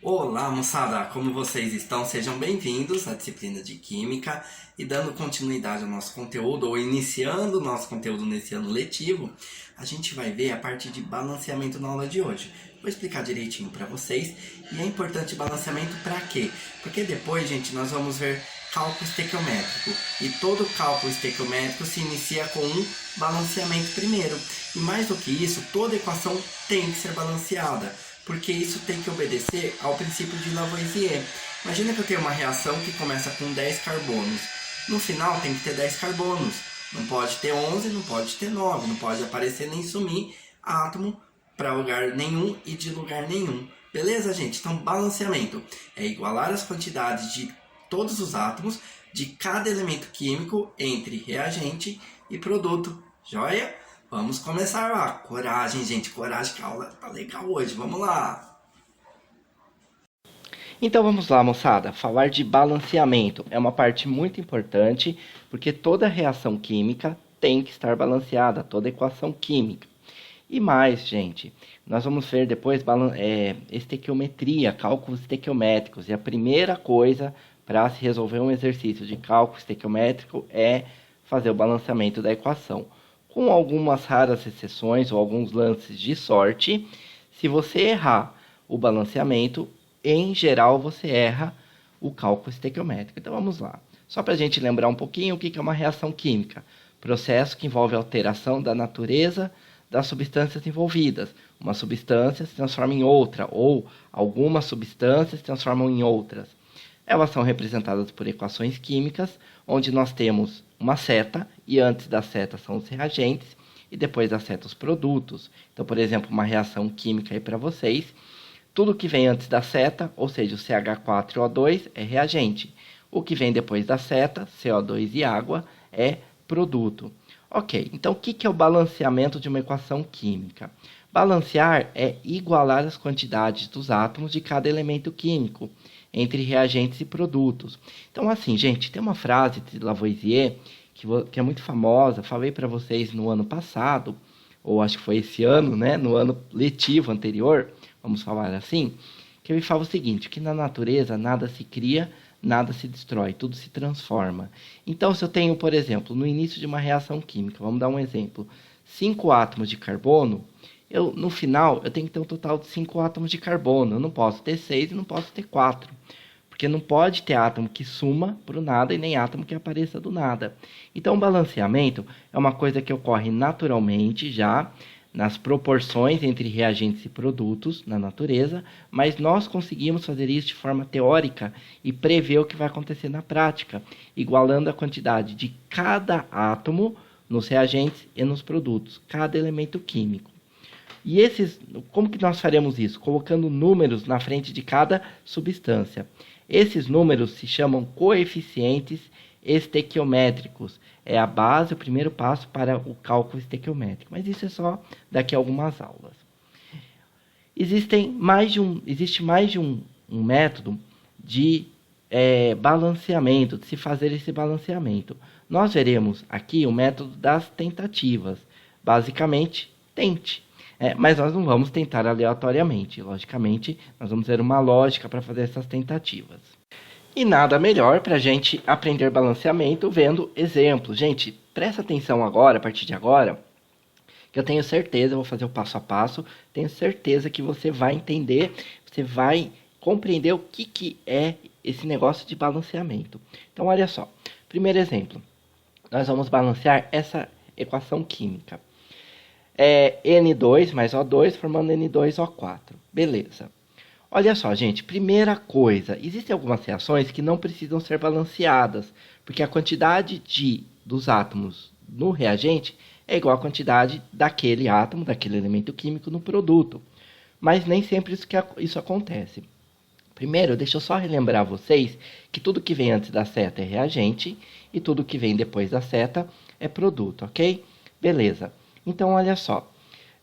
Olá, moçada! Como vocês estão? Sejam bem-vindos à disciplina de Química e dando continuidade ao nosso conteúdo, ou iniciando o nosso conteúdo nesse ano letivo, a gente vai ver a parte de balanceamento na aula de hoje. Vou explicar direitinho para vocês e é importante balanceamento para quê? Porque depois, gente, nós vamos ver cálculo estequiométrico e todo cálculo estequiométrico se inicia com um balanceamento primeiro. E mais do que isso, toda equação tem que ser balanceada, porque isso tem que obedecer ao princípio de Lavoisier. Imagina que eu tenho uma reação que começa com 10 carbonos. No final tem que ter 10 carbonos. Não pode ter 11, não pode ter 9, não pode aparecer nem sumir átomo para lugar nenhum e de lugar nenhum. Beleza, gente? Então, balanceamento é igualar as quantidades de todos os átomos de cada elemento químico entre reagente e produto. Joia? Vamos começar lá. Coragem, gente. Coragem, que a aula tá legal hoje. Vamos lá. Então vamos lá, moçada. Falar de balanceamento é uma parte muito importante, porque toda reação química tem que estar balanceada, toda equação química. E mais, gente, nós vamos ver depois estequiometria, cálculos estequiométricos. E a primeira coisa para se resolver um exercício de cálculo estequiométrico é fazer o balanceamento da equação. Com algumas raras exceções ou alguns lances de sorte, se você errar o balanceamento, em geral você erra o cálculo estequiométrico. Então vamos lá. Só para a gente lembrar um pouquinho o que é uma reação química. Processo que envolve alteração da natureza das substâncias envolvidas. Uma substância se transforma em outra, ou algumas substâncias se transformam em outras. Elas são representadas por equações químicas, onde nós temos uma seta, e antes da seta são os reagentes, e depois da seta os produtos. Então, por exemplo, uma reação química aí para vocês, tudo que vem antes da seta, ou seja, o CH4O2 é reagente. O que vem depois da seta, CO2 e água, é produto. Ok, então o que é o balanceamento de uma equação química? Balancear é igualar as quantidades dos átomos de cada elemento químico entre reagentes e produtos. Então, assim, gente, tem uma frase de Lavoisier que é muito famosa, falei para vocês no ano passado, ou acho que foi esse ano, né, no ano letivo anterior, vamos falar assim, que ele fala o seguinte, que na natureza nada se cria, nada se destrói, tudo se transforma. Então, se eu tenho, por exemplo, no início de uma reação química, vamos dar um exemplo, 5 átomos de carbono, no final eu tenho que ter um total de 5 átomos de carbono. Eu não posso ter 6 e não posso ter 4. Porque não pode ter átomo que suma para o nada e nem átomo que apareça do nada. Então, o balanceamento é uma coisa que ocorre naturalmente já nas proporções entre reagentes e produtos na natureza, mas nós conseguimos fazer isso de forma teórica e prever o que vai acontecer na prática, igualando a quantidade de cada átomo nos reagentes e nos produtos, cada elemento químico. E como que nós faremos isso? Colocando números na frente de cada substância. Esses números se chamam coeficientes estequiométricos. É a base, o primeiro passo para o cálculo estequiométrico. Mas isso é só daqui a algumas aulas. Existe mais de um método de balanceamento, de se fazer esse balanceamento. Nós veremos aqui o método das tentativas. Basicamente, tente. Mas nós não vamos tentar aleatoriamente. Logicamente, nós vamos ter uma lógica para fazer essas tentativas. E nada melhor para a gente aprender balanceamento vendo exemplos. Gente, presta atenção agora, a partir de agora, que eu tenho certeza, eu vou fazer o passo a passo, tenho certeza que você vai entender, você vai compreender o que é esse negócio de balanceamento. Então, olha só. Primeiro exemplo, nós vamos balancear essa equação química. N2 mais O2 formando N2O4. Beleza. Olha só, gente. Primeira coisa. Existem algumas reações que não precisam ser balanceadas. Porque a quantidade dos átomos no reagente é igual à quantidade daquele átomo, daquele elemento químico no produto. Mas nem sempre isso acontece. Primeiro, deixa eu só relembrar vocês que tudo que vem antes da seta é reagente e tudo que vem depois da seta é produto, ok? Beleza. Então, olha só,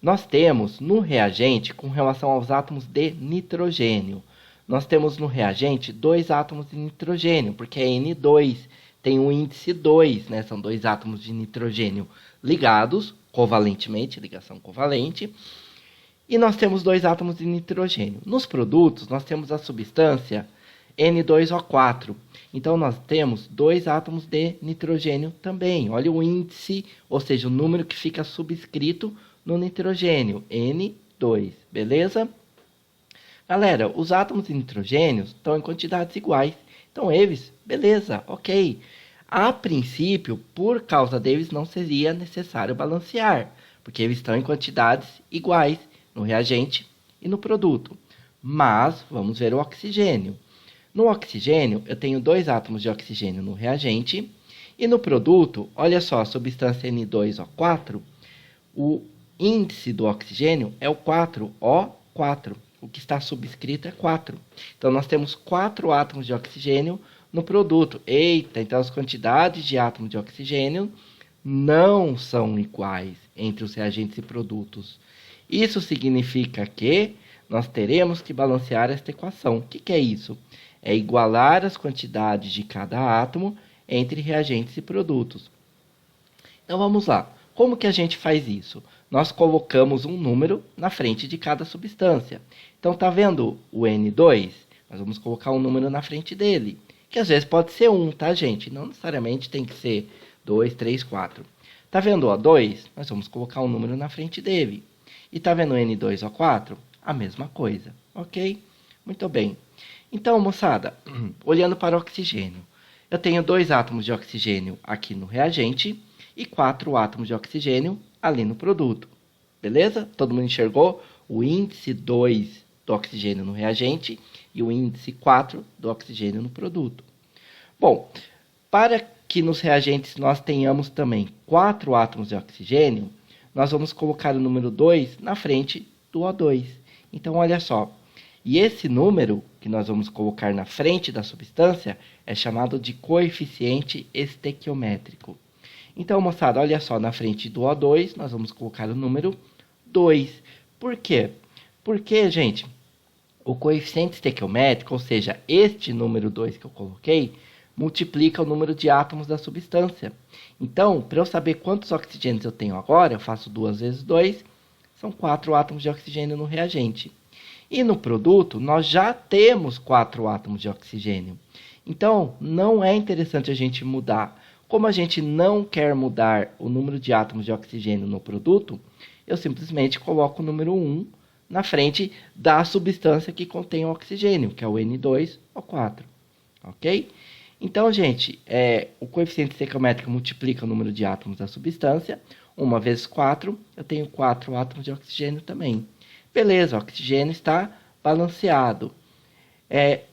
nós temos no reagente, com relação aos átomos de nitrogênio, nós temos no reagente 2 átomos de nitrogênio, porque é N2, tem o índice 2, né? São 2 átomos de nitrogênio ligados covalentemente, ligação covalente, E nós temos 2 átomos de nitrogênio. Nos produtos, nós temos a substância N2O4. Então, nós temos 2 átomos de nitrogênio também. Olha o índice, ou seja, o número que fica subscrito no nitrogênio, N2, beleza? Galera, os átomos de nitrogênio estão em quantidades iguais. Então, eles, beleza, ok. A princípio, por causa deles, não seria necessário balancear, porque eles estão em quantidades iguais no reagente e no produto. Mas, vamos ver o oxigênio. No oxigênio, eu tenho 2 átomos de oxigênio no reagente. E no produto, olha só, a substância N2O4, o índice do oxigênio é o 4O4. O que está subscrito é 4. Então, nós temos 4 átomos de oxigênio no produto. Eita, então as quantidades de átomos de oxigênio não são iguais entre os reagentes e produtos. Isso significa que nós teremos que balancear esta equação. O que é isso? É igualar as quantidades de cada átomo entre reagentes e produtos. Então vamos lá. Como que a gente faz isso? Nós colocamos um número na frente de cada substância. Então tá vendo o N2? Nós vamos colocar um número na frente dele, que às vezes pode ser 1, tá, gente? Não necessariamente tem que ser 2, 3, 4. Tá vendo o O2? Nós vamos colocar um número na frente dele. E tá vendo o N2O4? A mesma coisa, ok? Muito bem. Então, moçada, olhando para o oxigênio, eu tenho 2 átomos de oxigênio aqui no reagente e 4 átomos de oxigênio ali no produto. Beleza? Todo mundo enxergou o índice 2 do oxigênio no reagente e o índice 4 do oxigênio no produto. Bom, para que nos reagentes nós tenhamos também 4 átomos de oxigênio, nós vamos colocar o número 2 na frente do O2. Então, olha só. E esse número que nós vamos colocar na frente da substância é chamado de coeficiente estequiométrico. Então, moçada, olha só, na frente do O2 nós vamos colocar o número 2. Por quê? Porque, gente, o coeficiente estequiométrico, ou seja, este número 2 que eu coloquei, multiplica o número de átomos da substância. Então, para eu saber quantos oxigênios eu tenho agora, eu faço 2 vezes 2, são 4 átomos de oxigênio no reagente. E no produto, nós já temos 4 átomos de oxigênio. Então, não é interessante a gente mudar. Como a gente não quer mudar o número de átomos de oxigênio no produto, eu simplesmente coloco o número 1 na frente da substância que contém o oxigênio, que é o N2O4. Ok? Então, gente, o coeficiente estequiométrico multiplica o número de átomos da substância. 1 vezes 4, eu tenho 4 átomos de oxigênio também. Beleza, o oxigênio está balanceado.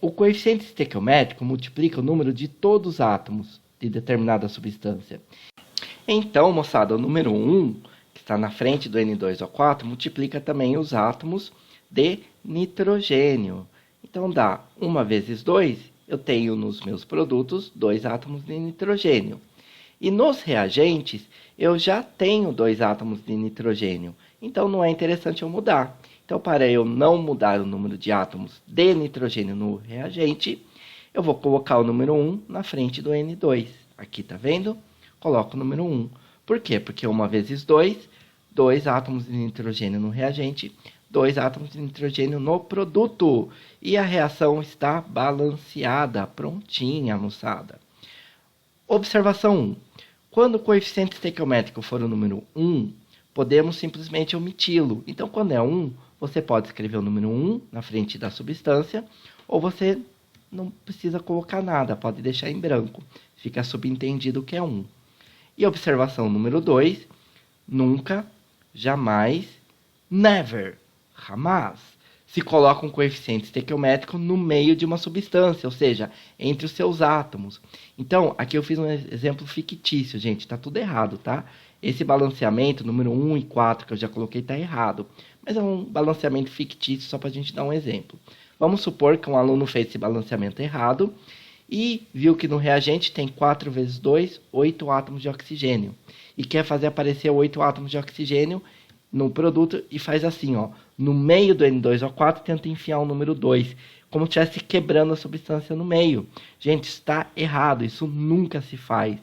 O coeficiente estequiométrico multiplica o número de todos os átomos de determinada substância. Então, moçada, o número 1, que está na frente do N2O4, multiplica também os átomos de nitrogênio. Então, dá 1 vezes 2, eu tenho nos meus produtos 2 átomos de nitrogênio. E nos reagentes, eu já tenho 2 átomos de nitrogênio. Então, não é interessante eu mudar. Então, para eu não mudar o número de átomos de nitrogênio no reagente, eu vou colocar o número 1 na frente do N2. Aqui, tá vendo? Coloco o número 1. Por quê? Porque 1 vezes 2, 2 átomos de nitrogênio no reagente, 2 átomos de nitrogênio no produto. E a reação está balanceada, prontinha, moçada. Observação 1. Quando o coeficiente estequiométrico for o número 1, podemos simplesmente omiti-lo. Então, quando é 1, você pode escrever o número 1 na frente da substância, ou você não precisa colocar nada, pode deixar em branco. Fica subentendido que é 1. E observação número 2, nunca, jamais, never, jamais, se coloca um coeficiente estequiométrico no meio de uma substância, ou seja, entre os seus átomos. Então, aqui eu fiz um exemplo fictício, gente, está tudo errado, tá? Esse balanceamento, número 1 e 4, que eu já coloquei, está errado. Mas é um balanceamento fictício, só para a gente dar um exemplo. Vamos supor que um aluno fez esse balanceamento errado e viu que no reagente tem 4 vezes 2, 8 átomos de oxigênio. E quer fazer aparecer 8 átomos de oxigênio no produto e faz assim, ó. No meio do N2O4, tenta enfiar o número 2, como se estivesse quebrando a substância no meio. Gente, está errado, isso nunca se faz.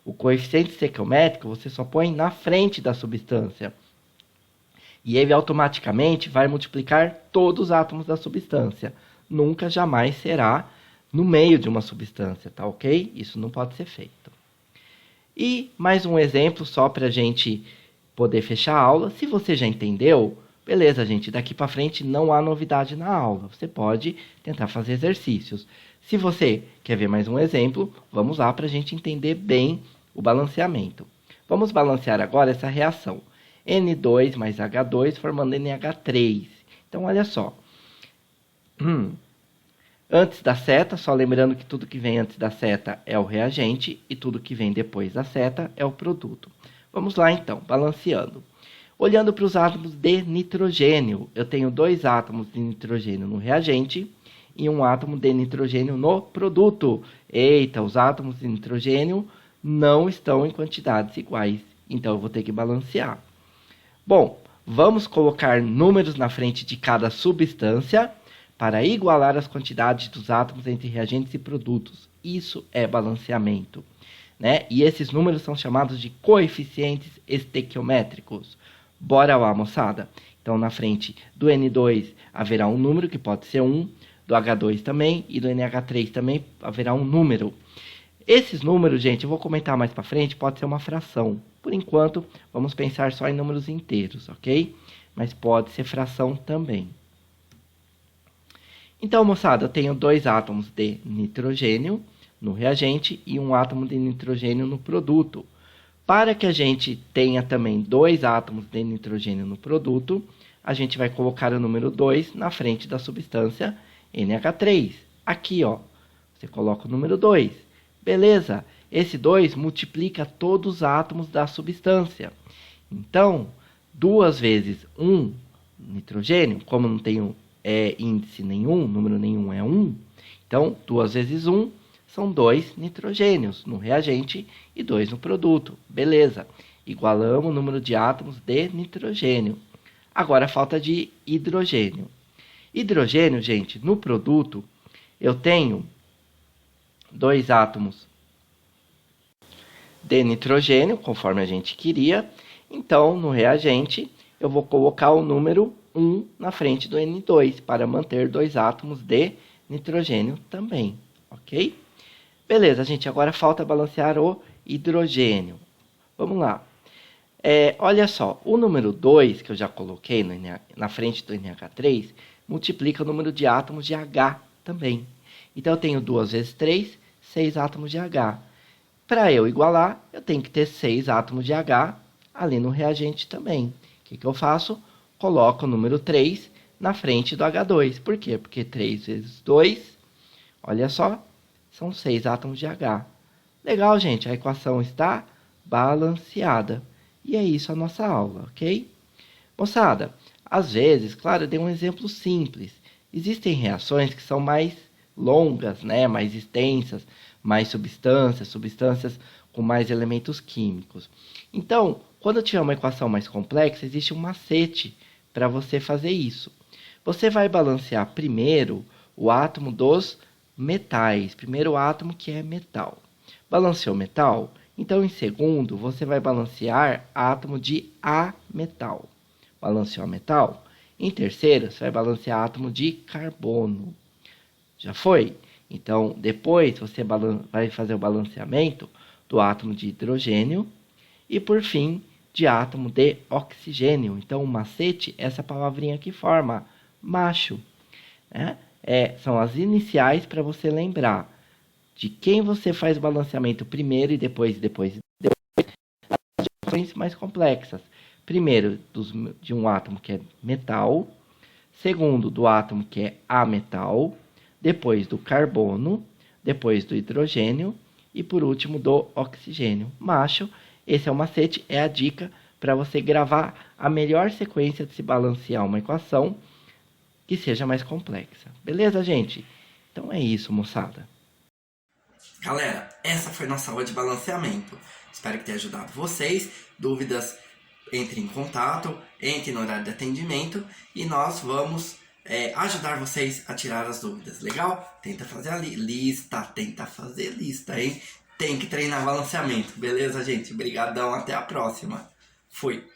O coeficiente estequiométrico você só põe na frente da substância. E ele automaticamente vai multiplicar todos os átomos da substância. Nunca, jamais será no meio de uma substância, tá ok? Isso não pode ser feito. E mais um exemplo só para a gente poder fechar a aula. Se você já entendeu, beleza, gente, daqui para frente não há novidade na aula. Você pode tentar fazer exercícios. Se você quer ver mais um exemplo, vamos lá para a gente entender bem o balanceamento. Vamos balancear agora essa reação. N2 mais H2 formando NH3. Então, olha só. Antes da seta, só lembrando que tudo que vem antes da seta é o reagente e tudo que vem depois da seta é o produto. Vamos lá então, balanceando. Olhando para os átomos de nitrogênio, eu tenho 2 átomos de nitrogênio no reagente e um átomo de nitrogênio no produto. Eita, os átomos de nitrogênio não estão em quantidades iguais, então eu vou ter que balancear. Bom, vamos colocar números na frente de cada substância para igualar as quantidades dos átomos entre reagentes e produtos. Isso é balanceamento, né? E esses números são chamados de coeficientes estequiométricos. Bora lá, moçada. Então, na frente do N2 haverá um número que pode ser 1, do H2 também e do NH3 também haverá um número. Esses números, gente, eu vou comentar mais para frente, pode ser uma fração. Por enquanto, vamos pensar só em números inteiros, ok? Mas pode ser fração também. Então, moçada, eu tenho 2 átomos de nitrogênio no reagente e um átomo de nitrogênio no produto. Para que a gente tenha também 2 átomos de nitrogênio no produto, a gente vai colocar o número 2 na frente da substância NH3. Aqui, ó, você coloca o número 2. Beleza, esse 2 multiplica todos os átomos da substância. Então, 2 vezes 1 nitrogênio, como não tenho índice nenhum, número nenhum é 1, então 2 vezes 1 são 2 nitrogênios no reagente e 2 no produto. Beleza, igualamos o número de átomos de nitrogênio. Agora falta de hidrogênio. Hidrogênio, gente, no produto eu tenho 2 átomos de nitrogênio, conforme a gente queria. Então, no reagente, eu vou colocar o número 1 na frente do N2, para manter 2 átomos de nitrogênio também, ok? Beleza, gente, agora falta balancear o hidrogênio. Vamos lá. Olha só, o número 2, que eu já coloquei na frente do NH3, multiplica o número de átomos de H também. Então, eu tenho 2 vezes 3, 6 átomos de H. Para eu igualar, eu tenho que ter 6 átomos de H ali no reagente também. O que eu faço? Coloco o número 3 na frente do H2. Por quê? Porque 3 vezes 2, olha só, são 6 átomos de H. Legal, gente, a equação está balanceada. E é isso a nossa aula, ok? Moçada, às vezes, claro, eu dei um exemplo simples. Existem reações que são mais longas, né? Mais extensas, mais substâncias com mais elementos químicos. Então, quando eu tiver uma equação mais complexa, existe um macete para você fazer isso. Você vai balancear primeiro o átomo dos metais, primeiro átomo que é metal. Balanceou metal? Então, em segundo, você vai balancear átomo de ametal. Balanceou metal? Em terceiro, você vai balancear átomo de carbono. Já foi? Então, depois você vai fazer o balanceamento do átomo de hidrogênio e, por fim, de átomo de oxigênio. Então, o macete é essa palavrinha que forma macho, né? São as iniciais para você lembrar de quem você faz o balanceamento primeiro e depois ações mais complexas. Primeiro, de um átomo que é metal. Segundo, do átomo que é ametal. Depois do carbono. Depois do hidrogênio. E por último, do oxigênio. Macho, esse é o macete, é a dica para você gravar a melhor sequência de se balancear uma equação que seja mais complexa. Beleza, gente? Então é isso, moçada. Galera, essa foi nossa aula de balanceamento. Espero que tenha ajudado vocês. Dúvidas, entre em contato, entre no horário de atendimento e nós vamos ajudar vocês a tirar as dúvidas. Legal? Tenta fazer a lista, hein? Tem que treinar balanceamento. Beleza, gente? Obrigadão, até a próxima. Fui!